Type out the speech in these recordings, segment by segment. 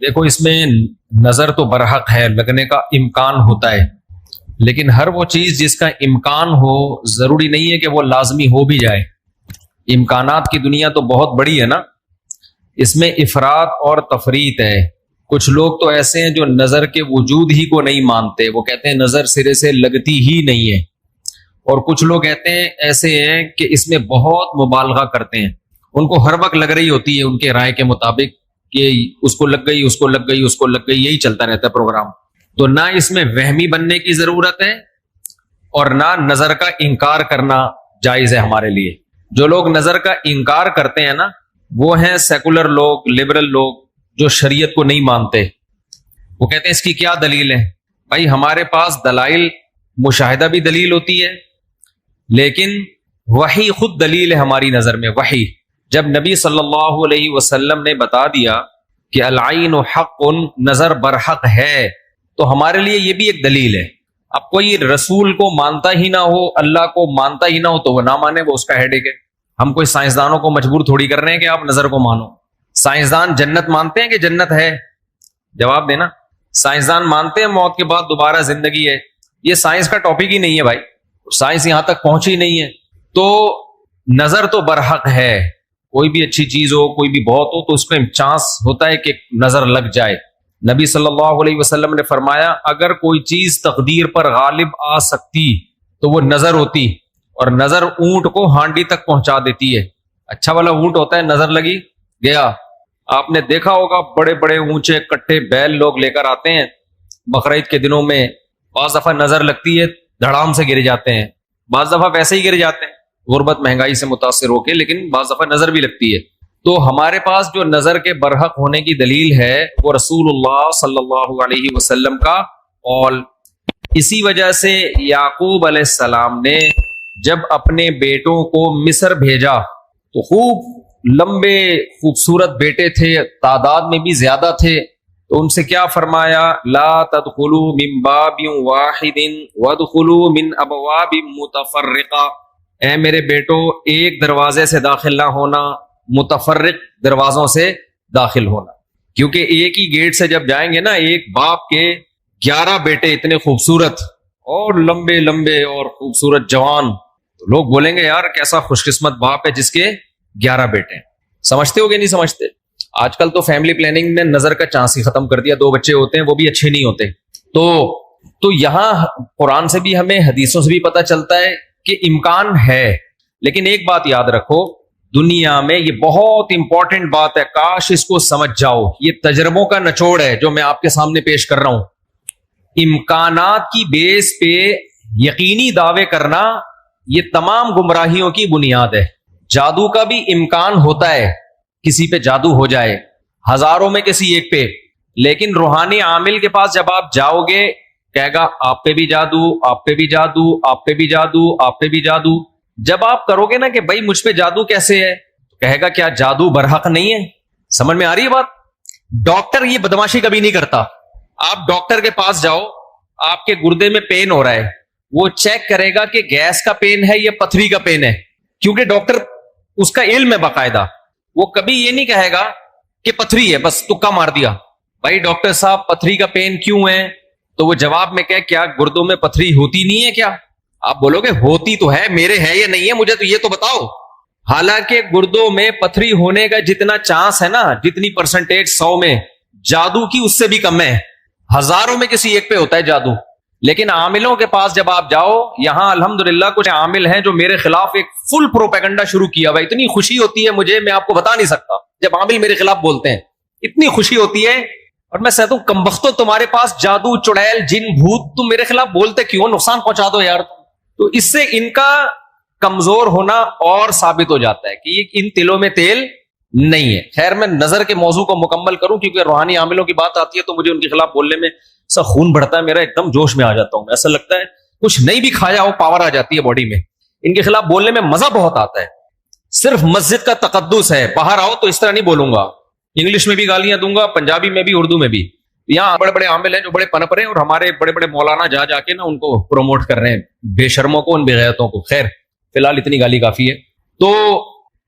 دیکھو اس میں نظر تو برحق ہے، لگنے کا امکان ہوتا ہے، لیکن ہر وہ چیز جس کا امکان ہو ضروری نہیں ہے کہ وہ لازمی ہو بھی جائے۔ امکانات کی دنیا تو بہت بڑی ہے نا، اس میں افراط اور تفریط ہے۔ کچھ لوگ تو ایسے ہیں جو نظر کے وجود ہی کو نہیں مانتے، وہ کہتے ہیں نظر سرے سے لگتی ہی نہیں ہے، اور کچھ لوگ کہتے ہیں ایسے ہیں کہ اس میں بہت مبالغہ کرتے ہیں، ان کو ہر وقت لگ رہی ہوتی ہے ان کے رائے کے مطابق کہ اس کو لگ گئی، اس کو لگ گئی، اس کو لگ گئی، یہی چلتا رہتا ہے پروگرام۔ تو نہ اس میں وہمی بننے کی ضرورت ہے اور نہ نظر کا انکار کرنا جائز ہے ہمارے لیے۔ جو لوگ نظر کا انکار کرتے ہیں نا، وہ ہیں سیکولر لوگ، لبرل لوگ جو شریعت کو نہیں مانتے۔ وہ کہتے ہیں اس کی کیا دلیل ہے؟ بھائی ہمارے پاس دلائل، مشاہدہ بھی دلیل ہوتی ہے، لیکن وحی خود دلیل ہے ہماری نظر میں۔ وحی جب نبی صلی اللہ علیہ وسلم نے بتا دیا کہ العین حق، نظر برحق ہے، تو ہمارے لیے یہ بھی ایک دلیل ہے۔ اب کوئی رسول کو مانتا ہی نہ ہو، اللہ کو مانتا ہی نہ ہو، تو وہ نہ مانے، وہ اس کا ہیڈیک ہے۔ ہم کوئی سائنسدانوں کو مجبور تھوڑی کر رہے ہیں کہ آپ نظر کو مانو۔ سائنسدان جنت مانتے ہیں کہ جنت ہے؟ جواب دینا۔ سائنسدان مانتے ہیں موت کے بعد دوبارہ زندگی ہے؟ یہ سائنس کا ٹاپک ہی نہیں ہے بھائی، سائنس یہاں تک پہنچی نہیں ہے۔ تو نظر تو برحق ہے، کوئی بھی اچھی چیز ہو، کوئی بھی بہت ہو، تو اس میں چانس ہوتا ہے کہ نظر لگ جائے۔ نبی صلی اللہ علیہ وسلم نے فرمایا اگر کوئی چیز تقدیر پر غالب آ سکتی تو وہ نظر ہوتی، اور نظر اونٹ کو ہانڈی تک پہنچا دیتی ہے۔ اچھا والا اونٹ ہوتا ہے، نظر لگی گیا۔ آپ نے دیکھا ہوگا بڑے بڑے اونچے کٹے بیل لوگ لے کر آتے ہیں بقرعید کے دنوں میں، بعض دفعہ نظر لگتی ہے دھڑام سے گر جاتے ہیں، بعض دفعہ ویسے ہی گر جاتے ہیں غربت مہنگائی سے متاثر ہو کے، لیکن بعض دفعہ نظر بھی لگتی ہے۔ تو ہمارے پاس جو نظر کے برحق ہونے کی دلیل ہے وہ رسول اللہ صلی اللہ علیہ وسلم کا قول۔ اسی وجہ سے یعقوب علیہ السلام نے جب اپنے بیٹوں کو مصر بھیجا تو خوب لمبے خوبصورت بیٹے تھے، تعداد میں بھی زیادہ تھے، تو ان سے کیا فرمایا؟ لا تدخلوا من باب واحد وادخلوا من ابواب متفرقہ، اے میرے بیٹو ایک دروازے سے داخل نہ ہونا، متفرق دروازوں سے داخل ہونا، کیونکہ ایک ہی گیٹ سے جب جائیں گے نا، ایک باپ کے 11 بیٹے اتنے خوبصورت اور لمبے لمبے اور خوبصورت جوان، تو لوگ بولیں گے یار کیسا خوش قسمت باپ ہے جس کے 11 بیٹے ہیں۔ سمجھتے ہو گے نہیں سمجھتے؟ آج کل تو فیملی پلاننگ نے نظر کا چانس ہی ختم کر دیا، 2 بچے ہوتے ہیں وہ بھی اچھے نہیں ہوتے۔ تو یہاں قرآن سے بھی ہمیں، حدیثوں سے بھی پتہ چلتا ہے کہ امکان ہے، لیکن ایک بات یاد رکھو، دنیا میں یہ بہت امپورٹنٹ بات ہے، کاش اس کو سمجھ جاؤ، یہ تجربوں کا نچوڑ ہے جو میں آپ کے سامنے پیش کر رہا ہوں۔ امکانات کی بیس پہ یقینی دعوے کرنا یہ تمام گمراہیوں کی بنیاد ہے۔ جادو کا بھی امکان ہوتا ہے، کسی پہ جادو ہو جائے، ہزاروں میں کسی ایک پہ، لیکن روحانی عامل کے پاس جب آپ جاؤ گے کہے گا آپ پہ بھی جادو، آپ پہ بھی جادو، آپ پہ بھی جادو، آپ پہ بھی جادو۔ جب آپ کرو گے نا کہ بھائی مجھ پہ جادو کیسے ہے، تو کہے گا کیا جادو برحق نہیں ہے؟ سمجھ میں آ رہی ہے بات؟ ڈاکٹر یہ بدماشی کبھی نہیں کرتا۔ آپ ڈاکٹر کے پاس جاؤ، آپ کے گردے میں پین ہو رہا ہے، وہ چیک کرے گا کہ گیس کا پین ہے یا پتھری کا پین ہے، کیونکہ ڈاکٹر اس کا علم ہے باقاعدہ۔ وہ کبھی یہ نہیں کہے گا کہ پتھری ہے بس تکا مار دیا، بھائی ڈاکٹر صاحب پتھری کا پین کیوں ہے؟ تو وہ جواب میں کہ کیا گردوں میں پتھری ہوتی نہیں ہے کیا؟ آپ بولو گے ہوتی تو ہے، میرے ہے یا نہیں ہے مجھے تو یہ تو بتاؤ۔ حالانکہ گردوں میں پتھری ہونے کا جتنا چانس ہے نا، جتنی پرسنٹیج 100 میں، جادو کی اس سے بھی کم ہے، ہزاروں میں کسی ایک پہ ہوتا ہے جادو۔ لیکن عاملوں کے پاس جب آپ جاؤ، یہاں الحمدللہ کچھ عامل ہیں جو میرے خلاف ایک فل پروپیگنڈا شروع کیا ہوا، اتنی خوشی ہوتی ہے مجھے، میں آپ کو بتا نہیں سکتا، جب عامل میرے خلاف بولتے ہیں اتنی خوشی ہوتی ہے، اور میں کہتا ہوں کمبختو تمہارے پاس جادو، چڑیل، جن، بھوت، تم میرے خلاف بولتے کیوں؟ نقصان پہنچا دو یار۔ تو اس سے ان کا کمزور ہونا اور ثابت ہو جاتا ہے کہ یہ ان تلوں میں تیل نہیں ہے۔ خیر میں نظر کے موضوع کو مکمل کروں، کیونکہ روحانی عاملوں کی بات آتی ہے تو مجھے ان کے خلاف بولنے میں سا خون بڑھتا ہے میرا، ایک دم جوش میں آ جاتا ہوں، ایسا لگتا ہے کچھ نہیں بھی کھایا ہو پاور آ جاتی ہے باڈی میں۔ ان کے خلاف بولنے میں مزہ بہت آتا ہے، صرف مسجد کا تقدس ہے، باہر آؤ تو اس طرح نہیں بولوں گا، انگلش میں بھی گالیاں دوں گا، پنجابی میں بھی، اردو میں بھی۔ یہاں بڑے بڑے عامل ہیں جو بڑے پنپ رہے ہیں، اور ہمارے بڑے بڑے مولانا جا جا کے نا ان کو پروموٹ کر رہے ہیں، بے شرموں کو، ان بے غیرتوں کو۔ خیر فی الحال اتنی گالی کافی ہے۔ تو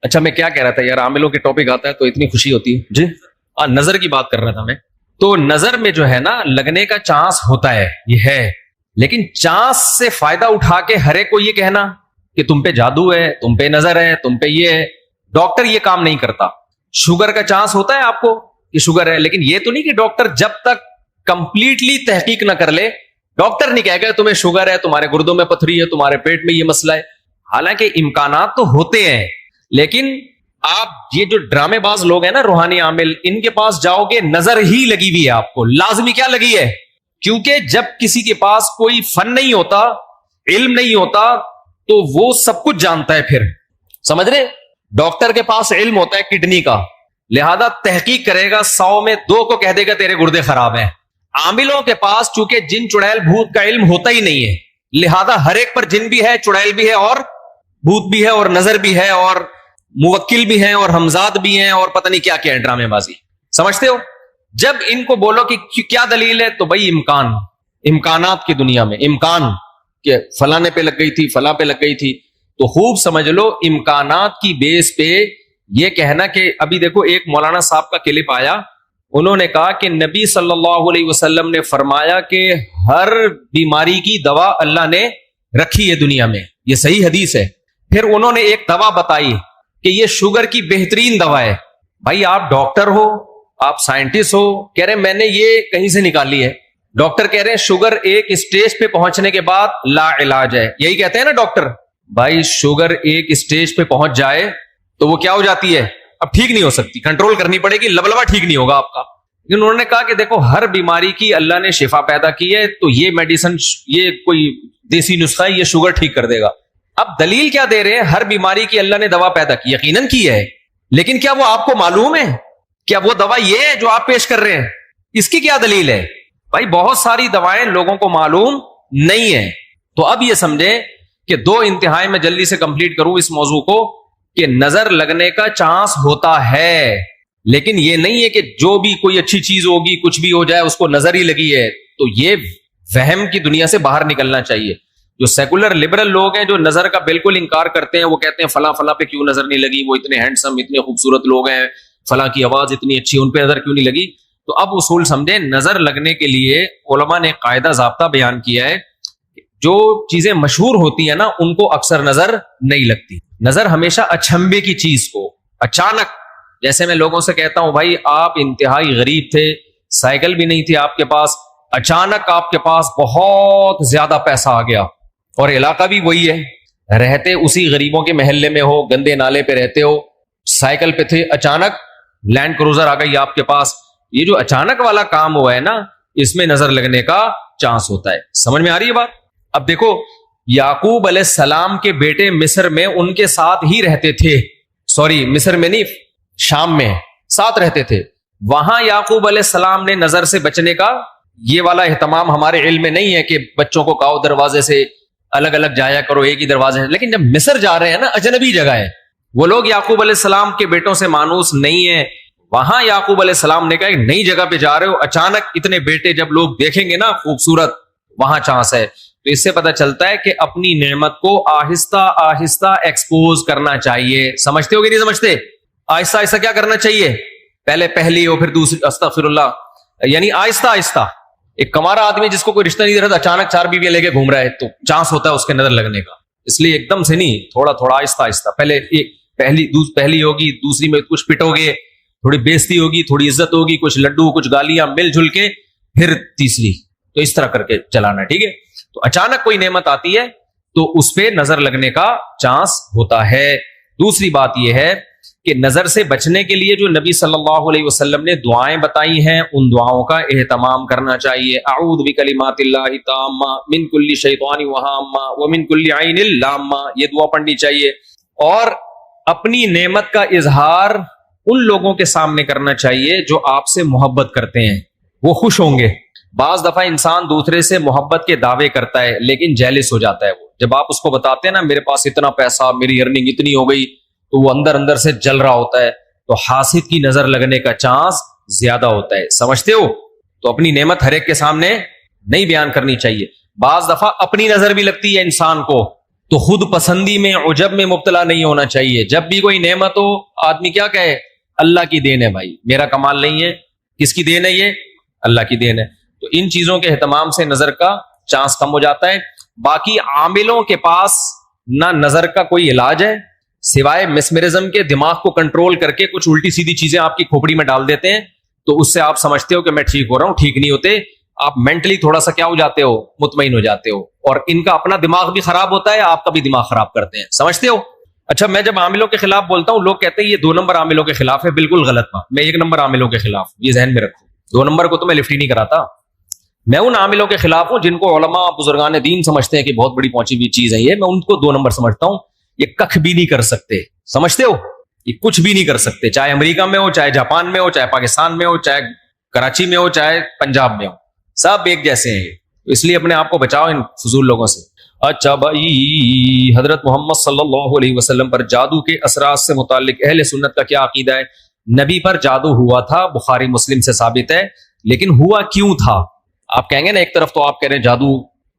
اچھا میں کیا کہہ رہا تھا یار، عاملوں کے ٹاپک آتا ہے تو اتنی خوشی ہوتی ہے۔ جی نظر کی بات کر رہا تھا میں۔ تو نظر میں جو ہے نا لگنے کا چانس ہوتا ہے، یہ ہے، لیکن چانس سے فائدہ اٹھا کے ہر ایک کو یہ کہنا کہ تم پہ جادو ہے، تم پہ نظر ہے، تم پہ یہ ہے، ڈاکٹر یہ کام نہیں کرتا. شوگر کا چانس ہوتا ہے آپ کو کہ شوگر ہے، لیکن یہ تو نہیں کہ ڈاکٹر جب تک کمپلیٹلی تحقیق نہ کر لے ڈاکٹر نہیں کہے گا تمہیں شوگر ہے، تمہارے گردوں میں پتھری ہے، تمہارے پیٹ میں یہ مسئلہ ہے. حالانکہ امکانات تو ہوتے ہیں، لیکن آپ یہ جو ڈرامے باز لوگ ہیں نا روحانی عامل، ان کے پاس جاؤ گے نظر ہی لگی ہوئی ہے آپ کو. لازمی کیا لگی ہے؟ کیونکہ جب کسی کے پاس کوئی فن نہیں ہوتا، علم نہیں ہوتا، تو وہ سب کچھ جانتا ہے. پھر سمجھ رہے، ڈاکٹر کے پاس علم ہوتا ہے کڈنی کا، لہذا تحقیق کرے گا، 100 میں 2 کو کہہ دے گا تیرے گردے خراب ہیں. عاملوں کے پاس چونکہ جن چڑیل بھوت کا علم ہوتا ہی نہیں ہے، لہذا ہر ایک پر جن بھی ہے، چڑیل بھی ہے، اور بھوت بھی ہے، اور نظر بھی ہے، اور موکل بھی ہیں، اور ہمزاد بھی ہیں، اور پتہ نہیں کیا کیا ہے ڈرامے بازی. سمجھتے ہو؟ جب ان کو بولو کہ کیا دلیل ہے، تو بھائی امکانات کی دنیا میں امکان کہ فلانے پہ لگ گئی تھی، فلاں پہ لگ گئی تھی، تو خوب سمجھ لو امکانات کی بیس پہ یہ کہنا کہ ابھی دیکھو ایک مولانا صاحب کا کلپ آیا، انہوں نے کہا کہ نبی صلی اللہ علیہ وسلم نے فرمایا کہ ہر بیماری کی دوا اللہ نے رکھی ہے دنیا میں، یہ صحیح حدیث ہے. پھر انہوں نے ایک دوا بتائی کہ یہ شوگر کی بہترین دوا ہے. بھائی آپ ڈاکٹر ہو، آپ سائنٹسٹ ہو، کہہ رہے میں نے یہ کہیں سے نکالی ہے. ڈاکٹر کہہ رہے ہیں شوگر ایک اسٹیج پہ پہنچنے کے بعد لا علاج ہے، یہی کہتے ہیں نا ڈاکٹر. بھائی شوگر ایک اسٹیج پہ پہنچ جائے تو وہ کیا ہو جاتی ہے، اب ٹھیک نہیں ہو سکتی، کنٹرول کرنی پڑے گی، لبلبا ٹھیک نہیں ہوگا آپ کا. لیکن انہوں نے کہا کہ دیکھو ہر بیماری کی اللہ نے شفا پیدا کی ہے، تو یہ میڈیسن، یہ کوئی دیسی نسخہ ہے، یہ شوگر ٹھیک کر دے گا. اب دلیل کیا دے رہے ہیں؟ ہر بیماری کی اللہ نے دوا پیدا کی، یقیناً کی ہے، لیکن کیا وہ آپ کو معلوم ہے؟ کیا وہ دوا یہ ہے جو آپ پیش کر رہے ہیں؟ اس کی کیا دلیل ہے؟ بھائی بہت ساری دوائیں لوگوں کو معلوم نہیں ہے. تو اب یہ سمجھیں کہ 2 انتہائی میں جلدی سے کمپلیٹ کروں اس موضوع کو، کہ نظر لگنے کا چانس ہوتا ہے، لیکن یہ نہیں ہے کہ جو بھی کوئی اچھی چیز ہوگی کچھ بھی ہو جائے اس کو نظر ہی لگی ہے. تو یہ وہم کی دنیا سے باہر نکلنا چاہیے. جو سیکولر لبرل لوگ ہیں جو نظر کا بالکل انکار کرتے ہیں، وہ کہتے ہیں فلاں فلاں پہ کیوں نظر نہیں لگی، وہ اتنے ہینڈسم، اتنے خوبصورت لوگ ہیں، فلاں کی آواز اتنی اچھی، ان پہ نظر کیوں نہیں لگی. تو اب اصول سمجھیں، نظر لگنے کے لیے علماء نے قاعدہ ضابطہ بیان کیا ہے، جو چیزیں مشہور ہوتی ہیں نا ان کو اکثر نظر نہیں لگتی. نظر ہمیشہ اچھمبے کی چیز کو، اچانک، جیسے میں لوگوں سے کہتا ہوں بھائی آپ انتہائی غریب تھے، سائیکل بھی نہیں تھی آپ کے پاس، اچانک آپ کے پاس بہت زیادہ پیسہ آ گیا، اور علاقہ بھی وہی ہے، رہتے اسی غریبوں کے محلے میں ہو، گندے نالے پہ رہتے ہو، سائیکل پہ تھے، اچانک لینڈ کروزر آ گئی آپ کے پاس. یہ جو اچانک والا کام ہوا ہے نا، اس میں نظر لگنے کا چانس ہوتا ہے. سمجھ میں آ رہی ہے بات؟ اب دیکھو یعقوب علیہ السلام کے بیٹے مصر میں ان کے ساتھ ہی رہتے تھے، سوری مصر میں نہیں، شام میں ساتھ رہتے تھے. وہاں یعقوب علیہ السلام نے نظر سے بچنے کا یہ والا اہتمام ہمارے علم میں نہیں ہے کہ بچوں کو کہو دروازے سے الگ الگ جایا کرو، ایک ہی دروازے سے. لیکن جب مصر جا رہے ہیں نا، اجنبی جگہ ہے، وہ لوگ یعقوب علیہ السلام کے بیٹوں سے مانوس نہیں ہے. وہاں یعقوب علیہ السلام نے کہا ایک نئی جگہ پہ جا رہے ہو، اچانک اتنے بیٹے جب لوگ دیکھیں گے نا خوبصورت، وہاں چانس ہے. تو اس سے پتہ چلتا ہے کہ اپنی نعمت کو آہستہ آہستہ ایکسپوز کرنا چاہیے. سمجھتے ہو کہ نہیں سمجھتے؟ آہستہ آہستہ کیا کرنا چاہیے؟ پہلے پہلی ہو، پھر دوسری، استغفر اللہ، یعنی آہستہ آہستہ. ایک کمارا آدمی جس کو کوئی رشتہ نہیں دے رہا، اچانک 4 بیویاں لے کے گھوم رہا ہے، تو چانس ہوتا ہے اس کے نظر لگنے کا. اس لیے ایک دم سے نہیں، تھوڑا تھوڑا آہستہ آہستہ. پہلے ایک پہلی ہوگی، دوسری میں کچھ پٹو گے، تھوڑی بےزتی ہوگی، تھوڑی عزت ہوگی، کچھ لڈو، کچھ گالیاں مل جل کے، پھر تیسری. تو اس طرح کر کے چلانا، ٹھیک ہے؟ تو اچانک کوئی نعمت آتی ہے تو اس پہ نظر لگنے کا چانس ہوتا ہے. دوسری بات یہ ہے کہ نظر سے بچنے کے لیے جو نبی صلی اللہ علیہ وسلم نے دعائیں بتائی ہیں، ان دعاؤں کا اہتمام کرنا چاہیے. اعوذ بکلمات اللہ التامہ من کل شیطان وہامہ ومن کل عین لامہ، یہ دعا پڑھنی چاہیے. اور اپنی نعمت کا اظہار ان لوگوں کے سامنے کرنا چاہیے جو آپ سے محبت کرتے ہیں، وہ خوش ہوں گے. بعض دفعہ انسان دوسرے سے محبت کے دعوے کرتا ہے لیکن جیلس ہو جاتا ہے. وہ جب آپ اس کو بتاتے ہیں نا میرے پاس اتنا پیسہ، میری ارننگ اتنی ہو گئی، تو وہ اندر اندر سے جل رہا ہوتا ہے. تو حاسد کی نظر لگنے کا چانس زیادہ ہوتا ہے. سمجھتے ہو؟ تو اپنی نعمت ہر ایک کے سامنے نہیں بیان کرنی چاہیے. بعض دفعہ اپنی نظر بھی لگتی ہے انسان کو، تو خود پسندی میں، عجب میں مبتلا نہیں ہونا چاہیے. جب بھی کوئی نعمت ہو، آدمی کیا کہے؟ اللہ کی دین ہے بھائی، میرا کمال نہیں ہے. کس کی دین ہے یہ؟ اللہ کی دین ہے. تو ان چیزوں کے اہتمام سے نظر کا چانس کم ہو جاتا ہے. باقی عاملوں کے پاس نہ نظر کا کوئی علاج ہے سوائے مسمرزم کے. دماغ کو کنٹرول کر کے کچھ الٹی سیدھی چیزیں آپ کی کھوپڑی میں ڈال دیتے ہیں تو اس سے آپ سمجھتے ہو کہ میں ٹھیک ہو رہا ہوں. ٹھیک نہیں ہوتے, آپ مینٹلی تھوڑا سا کیا ہو جاتے ہو, مطمئن ہو جاتے ہو. اور ان کا اپنا دماغ بھی خراب ہوتا ہے, آپ کا بھی دماغ خراب کرتے ہیں, سمجھتے ہو. اچھا, میں جب عاملوں کے خلاف بولتا ہوں لوگ کہتے ہیں یہ 2 نمبر عاملوں کے خلاف ہے. بالکل غلط بات. میں 1 نمبر عاملوں کے خلاف, یہ ذہن میں رکھو. 2 نمبر کو تو میں لفٹ ہی نہیں کراتا. میں ان عاملوں کے خلاف ہوں جن کو علماء بزرگان دین سمجھتے ہیں کہ بہت بڑی پہنچی ہوئی چیز ہے یہ. میں ان کو 2 نمبر سمجھتا ہوں. یہ کخ بھی نہیں کر سکتے, سمجھتے ہو, یہ کچھ بھی نہیں کر سکتے, چاہے امریکہ میں ہو, چاہے جاپان میں ہو, چاہے پاکستان میں ہو, چاہے کراچی میں ہو, چاہے پنجاب میں ہو, سب ایک جیسے ہیں. اس لیے اپنے آپ کو بچاؤ ان فضول لوگوں سے. اچھا بھائی, حضرت محمد صلی اللہ علیہ وسلم پر جادو کے اثرات سے متعلق اہل سنت کا کیا عقیدہ ہے؟ نبی پر جادو ہوا تھا, بخاری مسلم سے ثابت ہے, لیکن ہوا کیوں تھا؟ آپ کہیں گے نا ایک طرف تو آپ کہہ رہے ہیں جادو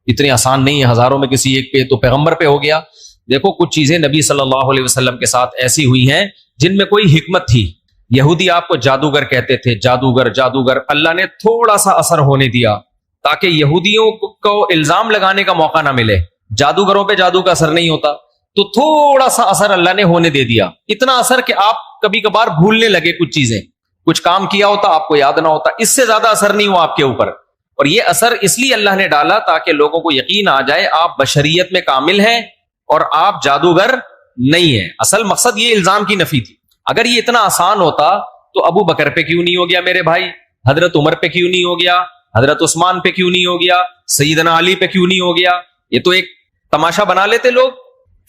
اتنی آسان نہیں ہے, ہزاروں میں کسی ایک پہ تو پیغمبر پہ ہو گیا. دیکھو کچھ چیزیں نبی صلی اللہ علیہ وسلم کے ساتھ ایسی ہوئی ہیں جن میں کوئی حکمت تھی. یہودی آپ کو جادوگر کہتے تھے, جادوگر جادوگر. اللہ نے تھوڑا سا اثر ہونے دیا تاکہ یہودیوں کو الزام لگانے کا موقع نہ ملے. جادوگروں پہ جادو کا اثر نہیں ہوتا, تو تھوڑا سا اثر اللہ نے ہونے دے دیا. اتنا اثر کہ آپ کبھی کبھار بھولنے لگے کچھ چیزیں, کچھ کام کیا ہوتا آپ کو یاد نہ ہوتا. اس سے زیادہ اثر نہیں ہوا آپ کے اوپر. اور یہ اثر اس لیے اللہ نے ڈالا تاکہ لوگوں کو یقین آ جائے آپ بشریت میں کامل ہیں اور آپ جادوگر نہیں ہیں. اصل مقصد یہ الزام کی نفی تھی. اگر یہ اتنا آسان ہوتا تو ابو بکر پہ کیوں نہیں ہو گیا میرے بھائی, حضرت عمر پہ کیوں نہیں ہو گیا, حضرت عثمان پہ کیوں نہیں ہو گیا, سیدنا علی پہ کیوں نہیں ہو گیا؟ یہ تو ایک تماشا بنا لیتے لوگ.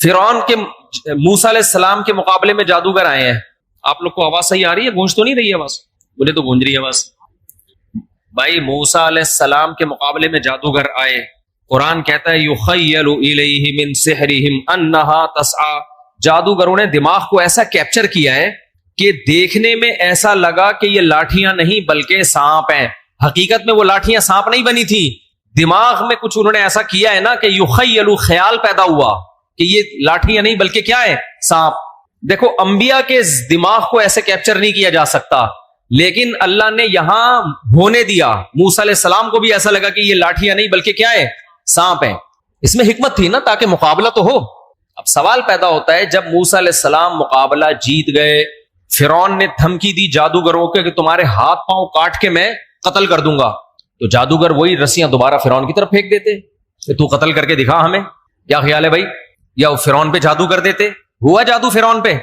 فرعون کے موسیٰ علیہ السلام کے مقابلے میں جادوگر آئے ہیں. آپ لوگ کو آواز صحیح آ رہی ہے؟ گونج تو نہیں رہی ہے آواز؟ مجھے تو گونج رہی ہے آواز. بھائی موسیٰ علیہ السلام کے مقابلے میں جادوگر آئے. قرآن کہتا ہے یخیل الیہ من سحرہم انہا تسعی. جادوگروں نے دماغ کو ایسا کیپچر کیا ہے کہ دیکھنے میں ایسا لگا کہ یہ لاٹھیاں نہیں بلکہ سانپ ہیں. حقیقت میں وہ لاٹھیاں سانپ نہیں بنی تھی, دماغ میں کچھ انہوں نے ایسا کیا ہے نا کہ یخیل, خیال پیدا ہوا کہ یہ لاٹھیاں نہیں بلکہ کیا ہے, سانپ. دیکھو انبیاء کے دماغ کو ایسے کیپچر نہیں کیا جا سکتا, لیکن اللہ نے یہاں ہونے دیا. موسیٰ علیہ السلام کو بھی ایسا لگا کہ یہ لاٹھیاں نہیں بلکہ کیا ہے, سانپ ہیں. اس میں حکمت تھی نا تاکہ مقابلہ تو ہو. اب سوال پیدا ہوتا ہے جب موسیٰ علیہ السلام مقابلہ جیت گئے, فرعون نے دھمکی دی جادوگروں کے کہ تمہارے ہاتھ پاؤں کاٹ کے میں قتل کر دوں گا, تو جادوگر وہی رسیاں دوبارہ فرعون کی طرف پھینک دیتے کہ تو قتل کر کے دکھا ہمیں. کیا خیال ہے بھائی؟ یا وہ فرعون پہ جادو کر دیتے. ہوا جادو فرعون پہ؟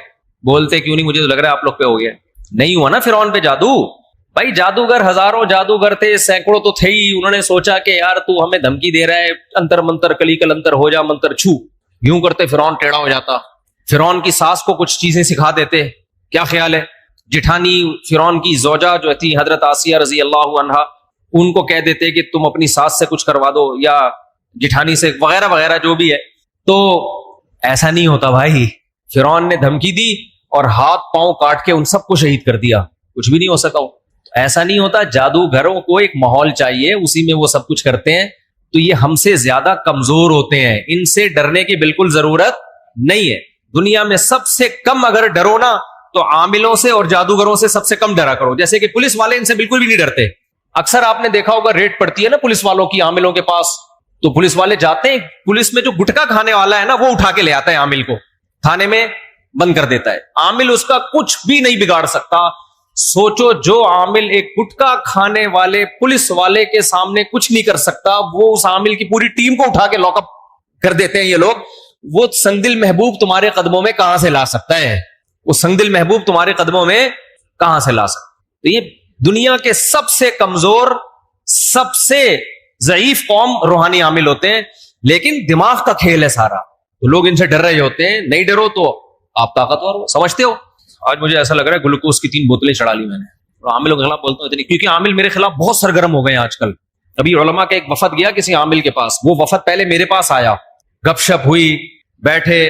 بولتے کیوں نہیں, مجھے تو لگ رہا ہے آپ لوگ پہ ہو گیا. نہیں ہوا نا فرعون پہ جادو. بھائی جادوگر ہزاروں جادوگر تھے, سینکڑوں تو تھے ہی. انہوں نے سوچا کہ یار تو ہمیں دھمکی دے رہا ہے, انتر منتر کلی کل انتر ہو جا منتر چھو, یوں کرتے فرعون ٹیڑھا ہو جاتا. فرعون کی ساس کو کچھ چیزیں سکھا دیتے. کیا خیال ہے؟ جٹھانی فرعون کی زوجہ جو تھی حضرت آسیہ رضی اللہ عنہا, ان کو کہہ دیتے کہ تم اپنی ساس سے کچھ کروا دو یا جٹھانی سے, وغیرہ وغیرہ جو بھی ہے. تو ایسا نہیں ہوتا بھائی. فرعون نے دھمکی دی اور ہاتھ پاؤں کاٹ کے ان سب کو شہید کر دیا, کچھ بھی نہیں ہو سکا. ایسا نہیں ہوتا. جادوگروں کو ایک ماحول چاہیے, اسی میں وہ سب کچھ کرتے ہیں. تو یہ ہم سے زیادہ کمزور ہوتے ہیں, ان سے ڈرنے کی بالکل ضرورت نہیں ہے. دنیا میں سب سے کم اگر ڈرو نا تو عاملوں سے اور جادوگروں سے سب سے کم ڈرا کرو. جیسے کہ پولیس والے ان سے بالکل بھی نہیں ڈرتے. اکثر آپ نے دیکھا ہوگا ریڈ پڑتی ہے نا پولیس والوں کی عاملوں کے پاس, تو پولیس والے جاتے ہیں, پولیس میں جو گٹکا کھانے والا ہے نا وہ اٹھا کے لے آتا ہے عامل کو, تھانے میں بند کر دیتا ہے. عامل اس کا کچھ بھی نہیں بگاڑ سکتا. سوچو جو عامل ایک گٹکا کھانے والے پولیس والے کے سامنے کچھ نہیں کر سکتا, وہ اس عامل کی پوری ٹیم کو اٹھا کے لاک اپ کر دیتے ہیں یہ لوگ. وہ سنگدل محبوب تمہارے قدموں میں کہاں سے لا سکتا ہے؟ وہ سنگدل محبوب تمہارے قدموں میں کہاں سے لا سکتا؟ تو یہ دنیا کے سب سے کمزور, سب سے ضعیف قوم روحانی عامل ہوتے ہیں, لیکن دماغ کا کھیل ہے سارا. تو لوگ ان سے ڈر رہے ہوتے ہیں. نہیں ڈرو تو آپ طاقتور ہو, سمجھتے ہو. آج مجھے ایسا لگ رہا ہے گلوکوز کی 3 بوتلیں چڑھا لی میں نے. اور عاملوں کے خلاف بولتا ہوں اتنی, کیونکہ عامل میرے خلاف بہت سرگرم ہو گئے ہیں آج کل. ابھی علماء کا ایک وفد گیا کسی عامل کے پاس, وہ وفد پہلے میرے پاس آیا, گپ شپ ہوئی, بیٹھے,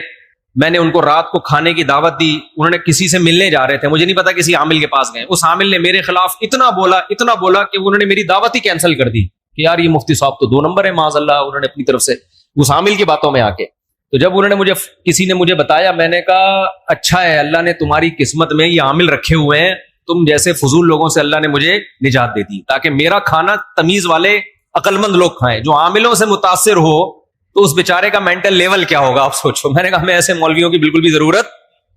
میں نے ان کو رات کو کھانے کی دعوت دی. انہوں نے کسی سے ملنے جا رہے تھے, مجھے نہیں پتا کسی عامل کے پاس گئے. اس عامل نے میرے خلاف اتنا بولا کہ انہوں نے میری دعوت ہی کینسل کر دی کہ یار یہ مفتی صاحب تو 2 نمبر ہے معاذ اللہ. انہوں نے اپنی طرف سے اس عامل کی باتوں میں آ کے, تو جب انہوں نے کسی نے مجھے بتایا, میں نے کہا اچھا ہے اللہ نے تمہاری قسمت میں یہ عامل رکھے ہوئے ہیں تم جیسے فضول لوگوں سے اللہ نے مجھے نجات دے دی تاکہ میرا کھانا تمیز والے عقل مند لوگ کھائیں. جو عاملوں سے متاثر ہو تو اس بیچارے کا مینٹل لیول کیا ہوگا آپ سوچو. میں نے کہا ہمیں ایسے مولویوں کی بالکل بھی ضرورت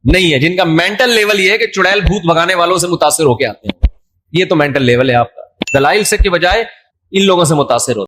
نہیں ہے جن کا مینٹل لیول یہ ہے کہ چڑیل بھوت بھگانے والوں سے متاثر ہو کے آتے ہیں. یہ تو مینٹل لیول ہے آپ کا. دلائل سے کے بجائے ان لوگوں سے متاثر ہوتے